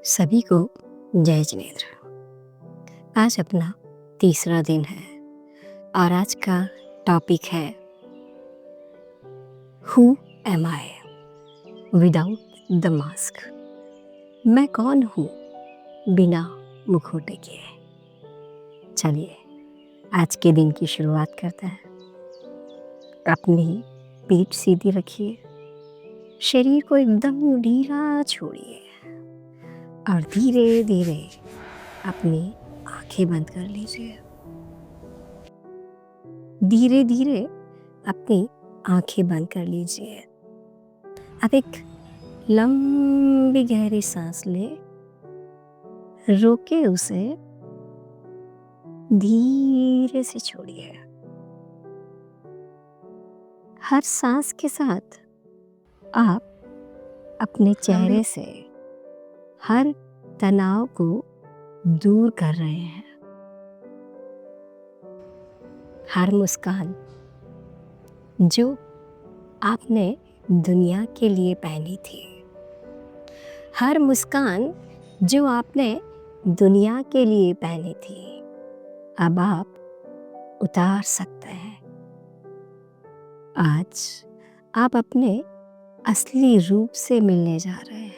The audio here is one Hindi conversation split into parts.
सभी को जय जिनेंद्र। आज अपना तीसरा दिन है और आज का टॉपिक है who am I without the mask. मैं कौन हूँ बिना मुखौटे के। चलिए आज के दिन की शुरुआत करते हैं। अपनी पीठ सीधी रखिए, शरीर को एकदम ढीला छोड़िए और धीरे धीरे अपनी आंखें बंद कर लीजिए। धीरे धीरे अपनी आंखें बंद कर लीजिए। अब एक लंबी गहरी सांस ले, रोके उसे, धीरे से छोड़िए। हर सांस के साथ आप अपने चेहरे से हर तनाव को दूर कर रहे हैं। हर मुस्कान जो आपने दुनिया के लिए पहनी थी, हर मुस्कान जो आपने दुनिया के लिए पहनी थी, अब आप उतार सकते हैं। आज आप अपने असली रूप से मिलने जा रहे हैं।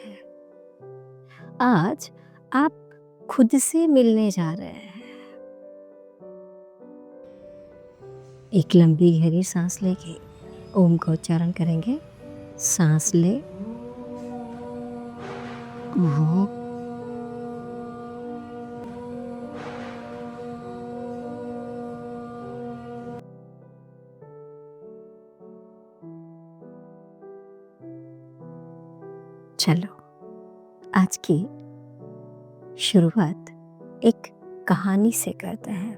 आज आप खुद से मिलने जा रहे हैं। एक लंबी गहरी सांस लेके ओम का उच्चारण करेंगे। सांस ले, रोक, चलो आज की शुरुआत एक कहानी से करते हैं।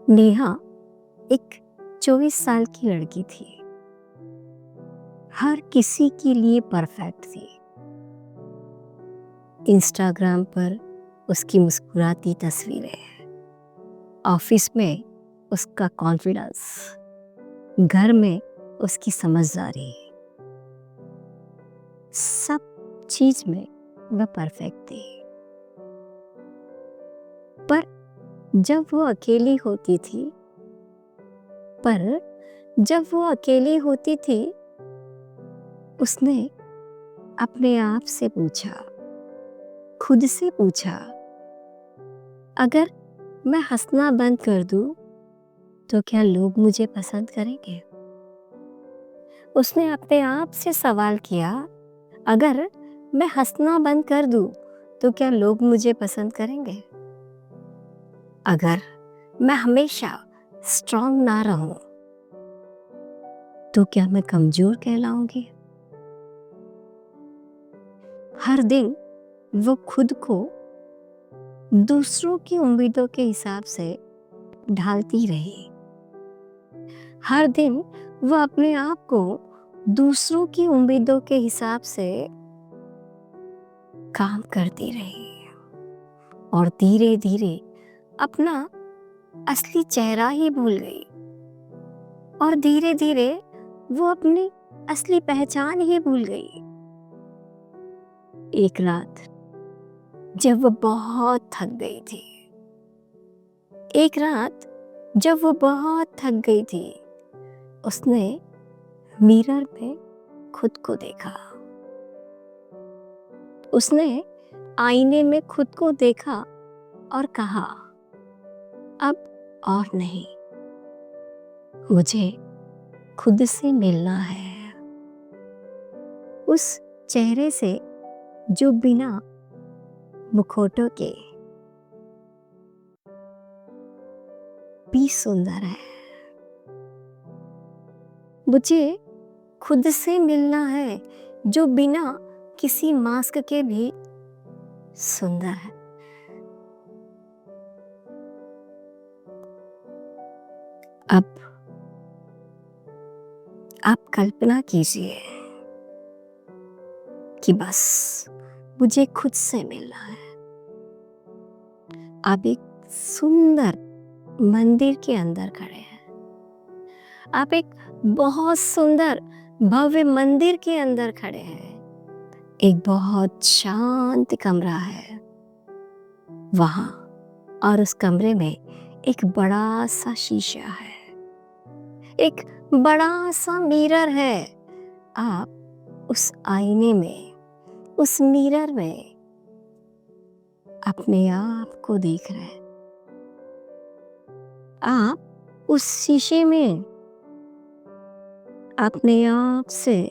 नेहा एक 24 साल की लड़की थी। हर किसी के लिए परफेक्ट थी। इंस्टाग्राम पर उसकी मुस्कुराती तस्वीरें, ऑफिस में उसका कॉन्फिडेंस, घर में उसकी समझदारी, सब चीज में वह परफेक्ट थी। पर जब वो अकेली होती थी, उसने अपने आप से पूछा, खुद से पूछा, अगर मैं हंसना बंद कर दूं तो क्या लोग मुझे पसंद करेंगे? उसने अपने आप से सवाल किया, अगर मैं हंसना बंद कर दूं तो क्या लोग मुझे पसंद करेंगे? अगर मैं हमेशा स्ट्रांग ना रहूं तो क्या मैं कमजोर कहलाऊंगी? हर दिन वो खुद को दूसरों की उम्मीदों के हिसाब से ढालती रही। हर दिन वो अपने आप को दूसरों की उम्मीदों के हिसाब से काम करती रही और धीरे धीरे अपना असली चेहरा ही भूल गई और धीरे धीरे वो अपनी असली पहचान ही भूल गई। एक रात जब वो बहुत थक गई थी, उसने मिरर में खुद को देखा। उसने आईने में खुद को देखा और कहा, अब और नहीं, मुझे खुद से मिलना है। उस चेहरे से जो बिना मुखौटों के भी सुंदर है। मुझे खुद से मिलना है जो बिना किसी मास्क के भी सुंदर है। अब आप कल्पना कीजिए कि बस मुझे खुद से मिलना है। आप एक सुंदर मंदिर के अंदर खड़े हैं। आप एक बहुत सुंदर भव्य मंदिर के अंदर खड़े हैं। एक बहुत शांत कमरा है वहाँ, और उस कमरे में एक बड़ा सा शीशा है, एक बड़ा सा मिरर है। आप उस आईने में, उस मिरर में अपने आप को देख रहे हैं। आप उस शीशे में अपने आप से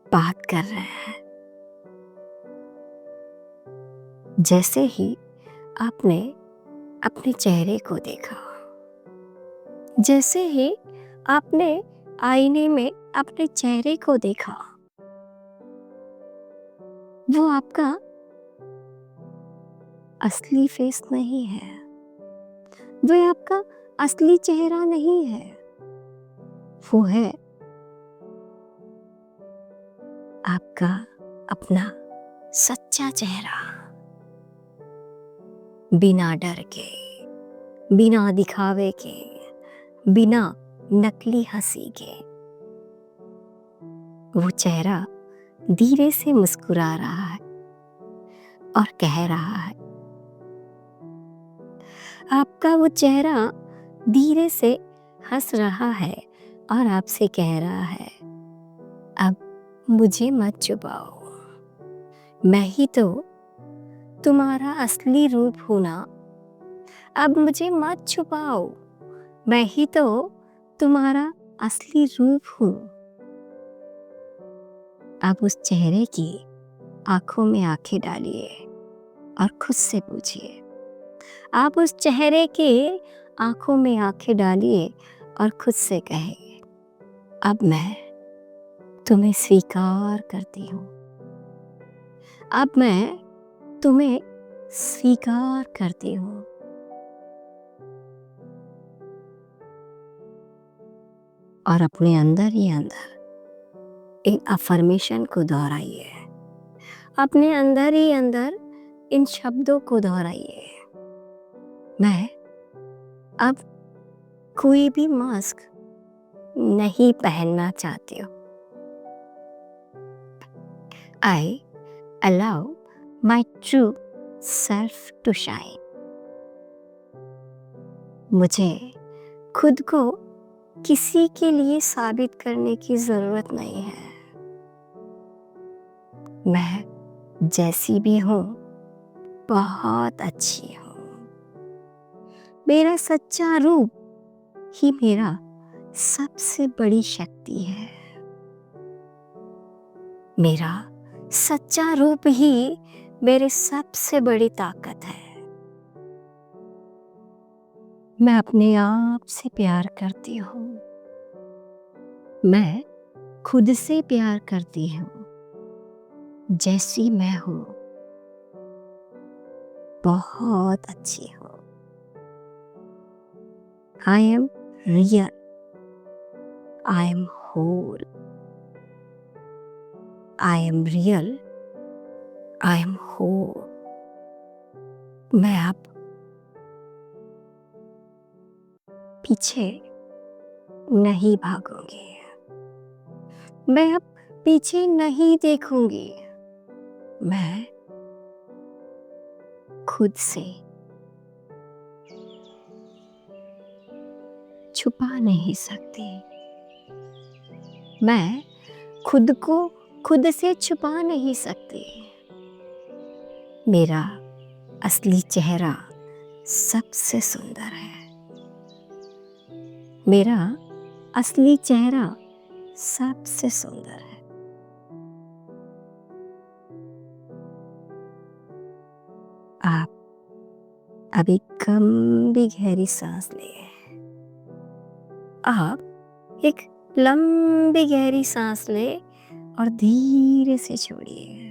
बात कर रहे हैं। जैसे ही आपने अपने चेहरे को देखा, जैसे ही आपने आईने में अपने चेहरे को देखा, वो आपका असली फेस नहीं है, वो आपका असली चेहरा नहीं है, वो है आपका अपना सच्चा चेहरा। बिना डर के, बिना दिखावे के, बिना नकली हंसी के, वो चेहरा धीरे से मुस्कुरा रहा है और कह रहा है, आपका वो चेहरा धीरे से हंस रहा है और आपसे कह रहा है, अब मुझे मत छुपाओ, मैं ही तो तुम्हारा असली रूप हूं ना। अब मुझे मत छुपाओ, मैं ही तो तुम्हारा असली रूप हूं। आप उस चेहरे की आंखों में आंखें डालिए और खुद से पूछिए। आप उस चेहरे के आंखों में आंखें डालिए और खुद से कहिए, अब मैं तुम्हें स्वीकार करती हूँ, अब मैं तुम्हें स्वीकार करती हूँ। और अपने अंदर ही अंदर इन अफर्मेशन को दोहराइए, अपने अंदर ही अंदर इन शब्दों को दोहराइए। मैं अब कोई भी मास्क नहीं पहनना चाहती हूँ। I allow my true self to shine. मुझे खुद को किसी के लिए साबित करने की जरूरत नहीं है। मैं जैसी भी हूँ बहुत अच्छी हूँ। मेरा सच्चा रूप ही मेरा सबसे बड़ी शक्ति है। मेरा सच्चा रूप ही मेरी सबसे बड़ी ताकत है। मैं अपने आप से प्यार करती हूँ, मैं खुद से प्यार करती हूँ, जैसी मैं हूँ बहुत अच्छी हूँ। I am real, I am whole, I am real, I am whole. मैं अब पीछे नहीं भागूंगी, मैं अब पीछे नहीं देखूंगी। मैं खुद से छुपा नहीं सकती, मैं खुद को खुद से छुपा नहीं सकती। मेरा असली चेहरा सबसे सुंदर है, मेरा असली चेहरा सबसे सुंदर है। आप अभी लंबी गहरी सांस लिए। आप एक लंबी गहरी सांस ले और धीरे से छोड़िए।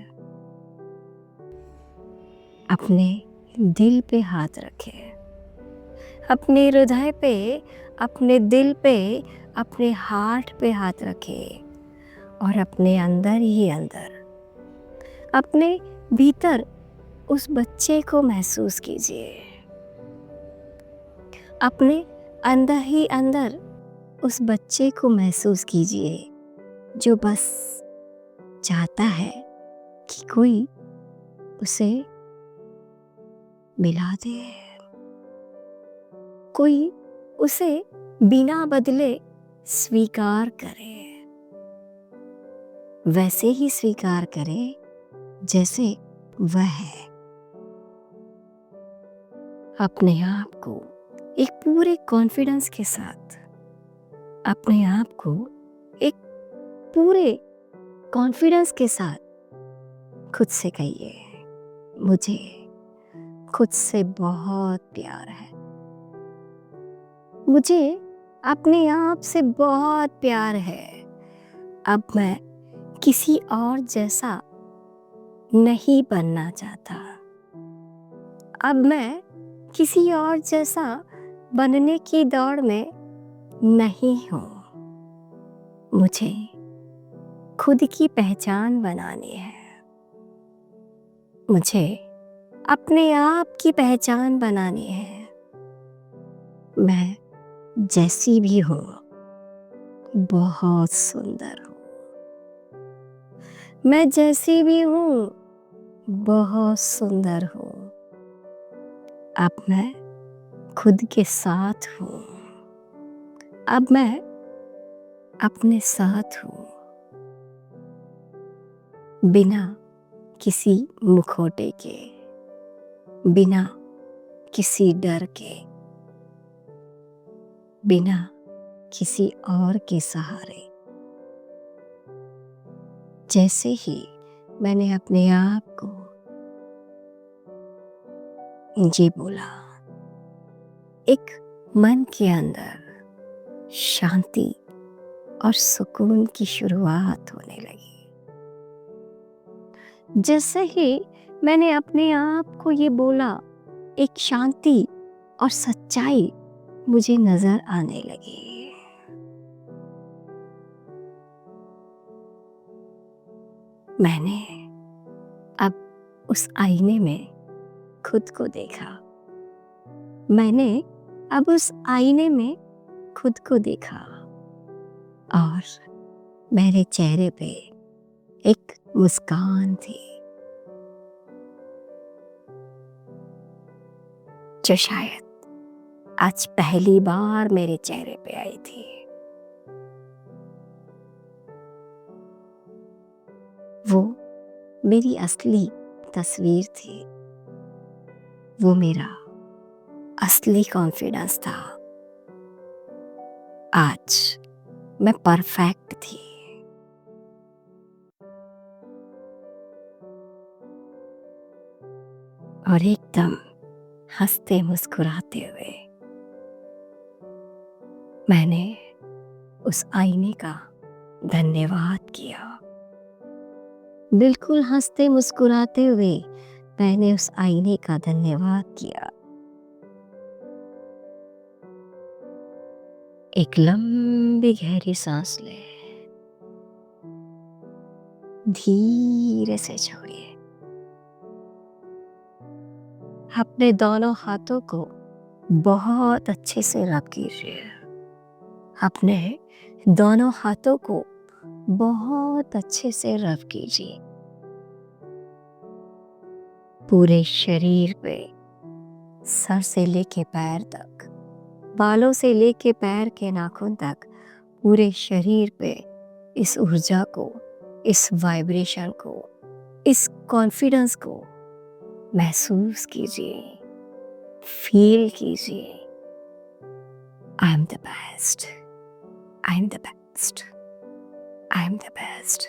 अपने दिल पे हाथ रखें, अपने हृदय पे, अपने दिल पे, अपने हार्ट पे हाथ रखें और अपने अंदर ही अंदर, अपने भीतर उस बच्चे को महसूस कीजिए। अपने अंदर ही अंदर उस बच्चे को महसूस कीजिए जो बस चाहता है कि कोई उसे मिला दे, कोई उसे बिना बदले स्वीकार करे, वैसे ही स्वीकार करे जैसे वह है। अपने आप को एक पूरे कॉन्फिडेंस के साथ, अपने आप को एक पूरे कॉन्फिडेंस के साथ खुद से कहिए, मुझे खुद से बहुत प्यार है, मुझे अपने आप से बहुत प्यार है। अब मैं किसी और जैसा नहीं बनना चाहता, अब मैं किसी और जैसा बनने की दौड़ में नहीं हूँ। मुझे खुद की पहचान बनानी है, मुझे अपने आप की पहचान बनानी है। मैं जैसी भी हूँ बहुत सुंदर हूँ, मैं जैसी भी हूँ बहुत सुंदर हूँ। अब मैं खुद के साथ हूँ, अब मैं अपने साथ हूँ, बिना किसी मुखौटे के, बिना किसी डर के, बिना किसी और के सहारे। जैसे ही मैंने अपने आप को जी बोला, एक मन के अंदर शांति और सुकून की शुरुआत होने लगी। जैसे ही मैंने अपने आप को ये बोला, एक शांति और सच्चाई मुझे नजर आने लगी। मैंने अब उस आईने में खुद को देखा, मैंने अब उस आईने में खुद को देखा और मेरे चेहरे पे एक मुस्कान थी जो शायद आज पहली बार मेरे चेहरे पे आई थी। वो मेरी असली तस्वीर थी, वो मेरा असली कॉन्फिडेंस था। आज मैं परफेक्ट थी। और एकदम हंसते मुस्कुराते हुए मैंने उस आईने का धन्यवाद किया। बिल्कुल हंसते मुस्कुराते हुए मैंने उस आईने का धन्यवाद किया। एक लंबी गहरी सांस ले, धीरे से छोड़िए। अपने दोनों हाथों को बहुत अच्छे से रब कीजिए, अपने दोनों हाथों को बहुत अच्छे से रब कीजिए। पूरे शरीर पे, सर से लेके पैर तक, बालों से लेके पैर के नाखून तक, पूरे शरीर पे इस ऊर्जा को, इस वाइब्रेशन को, इस कॉन्फिडेंस को महसूस कीजिए, फील कीजिए। I am the best, I am the best, I am the best,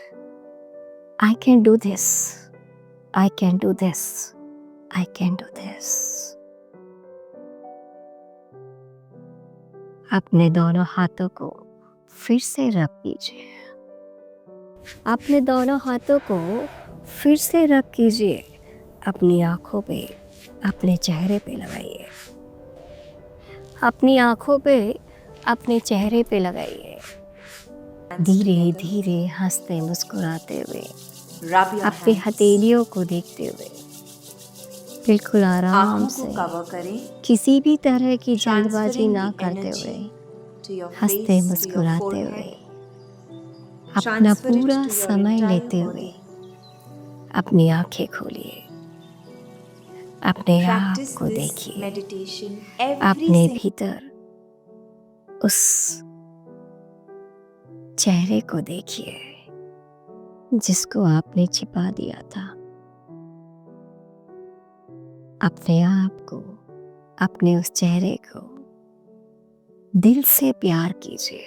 I can do this, I can do this, I can do this. अपने दोनों हाथों को फिर से रब कीजिए, अपने दोनों हाथों को फिर से रब कीजिए। अपनी आंखों पे, अपने चेहरे पे लगाइए, अपनी आंखों पे, अपने चेहरे पे लगाइए। धीरे धीरे हंसते मुस्कुराते हुए, अपनी हथेलियों को देखते हुए, बिल्कुल आराम से, कवर करें, किसी भी तरह की जल्दबाजी ना करते हुए to your हंसते face, to your मुस्कुराते हुए, forehead. अपना Transfer it पूरा to your समय entire लेते हुए body. अपनी आंखें खोलिए, अपने आप Practice को this देखिए, meditation every अपने single भीतर उस चेहरे को देखिए जिसको आपने छिपा दिया था। अपने आप को, अपने उस चेहरे को दिल से प्यार कीजिए।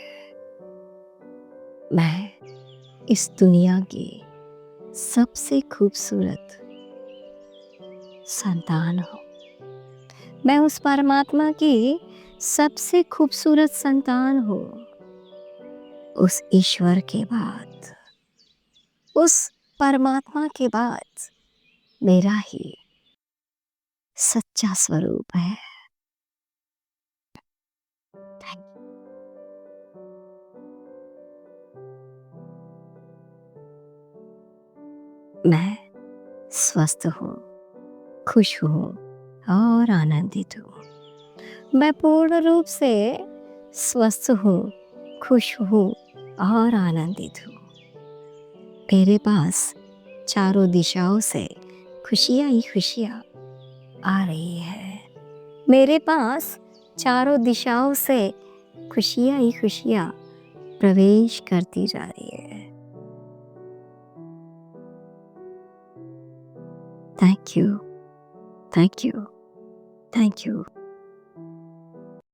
मैं इस दुनिया की सबसे खूबसूरत संतान हूँ। मैं उस परमात्मा की सबसे खूबसूरत संतान हूँ। उस ईश्वर के बाद, उस परमात्मा के बाद मेरा ही सच्चा स्वरूप है। मैं स्वस्थ हूँ, खुश हूँ और आनंदित हूँ। मैं पूर्ण रूप से स्वस्थ हूँ, खुश हूँ और आनंदित हूँ। मेरे पास चारों दिशाओं से खुशियाँ ही खुशियाँ आ रही है। मेरे पास चारों दिशाओं से खुशियाँ ही खुशियाँ प्रवेश करती जा रही है। Thank you, thank you, thank you.